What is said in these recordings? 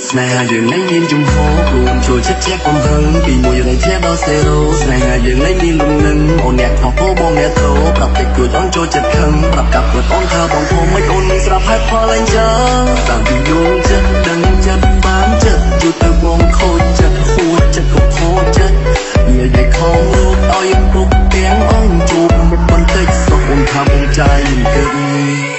ស្នេហាយើងលែងមានជំហរខ្លួនចូលចិត្តជាកំហឹងពីមួយរយធាដល់0ស្នេហាយើងលែងមានលំនឹងអូនអ្នកខុសពោបងអ្នកត្រូវប្រាប់តែគួរអូនចូលចិត្តខឹងប្រាប់កាប់គាត់អូនថាបងធំមិនអូនមិនស្រាប់ហេតុផលអីចឹងតាំងពីយល់ចិត្តដឹងចិត្តបានចិត្តយូរទៅបងខូចចិត្តហួចចិត្តក៏ខូចចិត្តនិយាយខំរត់ឲ្យពុកទាំងអូនជួបមកបន្តិចសុខអូនថាបងใจគិត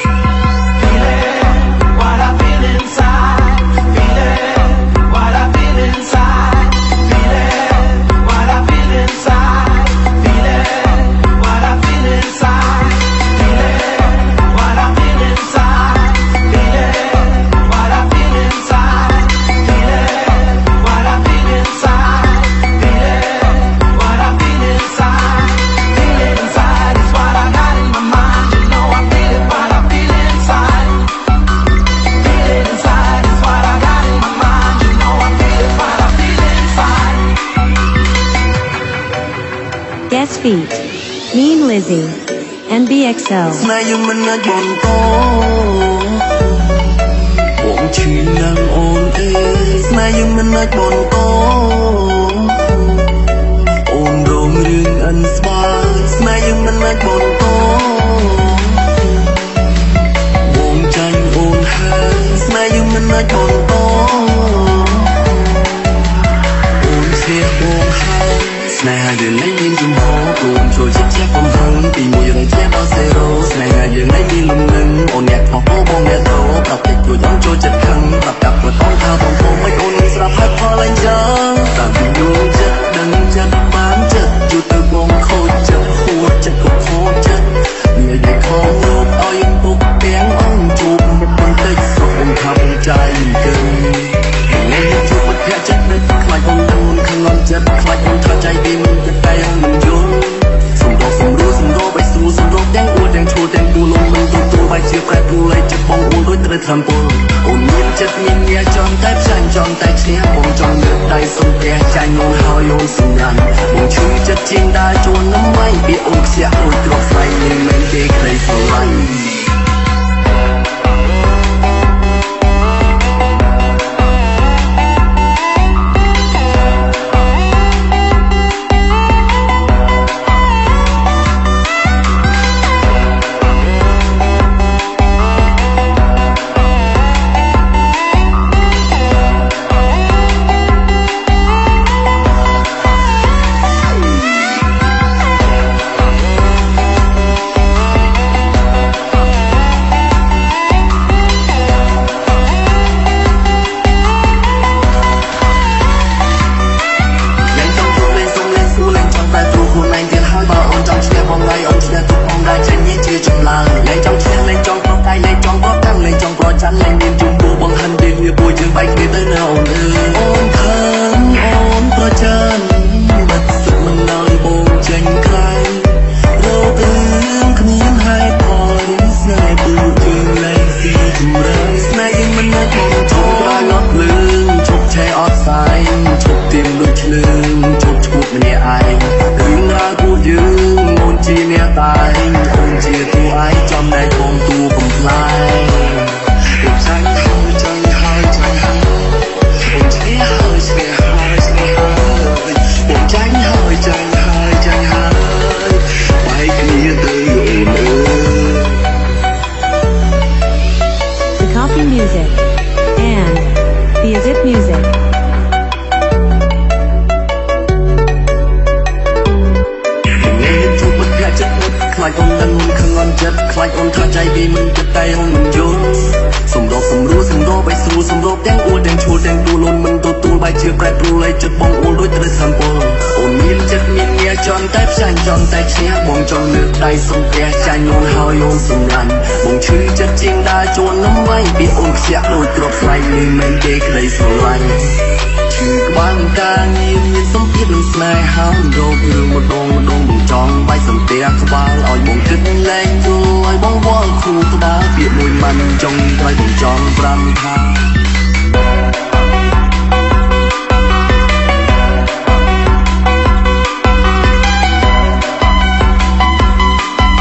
Guest feat. Mean Lizzy. NBXL. ស្នេហ៍យើងមិនអាចបន្តបងឈឺនឹងអូនទេស្នេហ៍យើងមិនអាចបន្តអូនរងរឿងអិនស្បាស្នេហ៍យើងមិនអាចបន្តបងចាញ់អូនហើយស្នេហ៍យើងមិនអាចបន្តអូនស្ទះបងហើយស្នេហាយើងលែងមានជំហរខ្លួនចូលចិត្តជាកំហឹងពីមួយរយធាដល់0ស្នេហាយើងលែងមានលំនឹងអូនអ្នកខុសពោបងអ្នកត្រូវប្រាប់តែគួរអូនចូលចិត្តខឹងប្រាប់កាប់គាត់អូនថាបងធំមិនអូនមិនស្រាប់ហេតុផលអីចឹងតាំងពីយល់ចិត្តដឹងចិត្តបានចិត្តយូរទៅបងខូចចិត្តហួចចិត្តក៏ខូចចិត្តនិយាយខំរត់ឲ្យពុកទាំងអូនជួបមកបន្តិចសុខអូនថាបងใจគិតលែងជួបមិត្តភក្តិចិត្តនឹកខ្លាចអូនដឹងខឹងអន់ចិត្តខ្លាចអូនថាใจពីមិនចិត្តតែអូនមិនយល់សម្រាប់សម្រួលសម្របឲ្យស្រួលសម្របទាំងអួតទាំងឈួលទាំងទូលំមិនទទួលបាយជាប្រែប្រួលឲ្យចិត្តបងអួលដូចត្រូវថ្នាំពុលអូនមានចិត្តមានញាចង់តែផ្សាញ់ចង់តែឈ្នះបងចង់លើកដៃសុំផ្ទះចាញ់អូនហើយអូនសម្រាប់បងឈឺចិត្តជាងដើរជួននឹងមិនពីអូនខ្ជះអូនទ្រព្យស្វែងមិនមែនទេក្តីស្រឡាញ់Music and the Azip Music. ខ្លាចអូនដឹងមិនខឹងអន់ចិត្តខ្លាចអូនថាใจពីមិនចិត្តតែអូនមិនយល់សម្របសម្រួលសម្របឲ្យស្រួលសម្របទាំងអួលទាំងឈួលទាំងទូលអូនមិនទទួលបាយជាប្រែប្រួលឲ្យចិត្តបងអួលដូចត្រូវថ្នាំពុលអូនមានចិត្តមានញាចង់តែផ្សាញ់ចង់តែឈ្នះបងចង់លើកដៃសុំផ្ទះចាញ់អូនហើយអូនសម្លាញ់បងឈឺចិត្តជាងដើរជួននឹងមិនពីអូនខ្ជះដូចទ្រព្យស្វែងមិនមែនទេក្តីស្រឡាញ់ឈឺក្បាលការងារមានសម្ពាធនឹងស្នេហារោគរឿងម្ដងបងចង់បាយសន្ទះក្បាលឲ្យបងគិតលែងយល់ឲ្យបងវល់គ្រូក្បាលពាក្យមួយមិនចង់ឲ្យបងចង់ប្រាំថា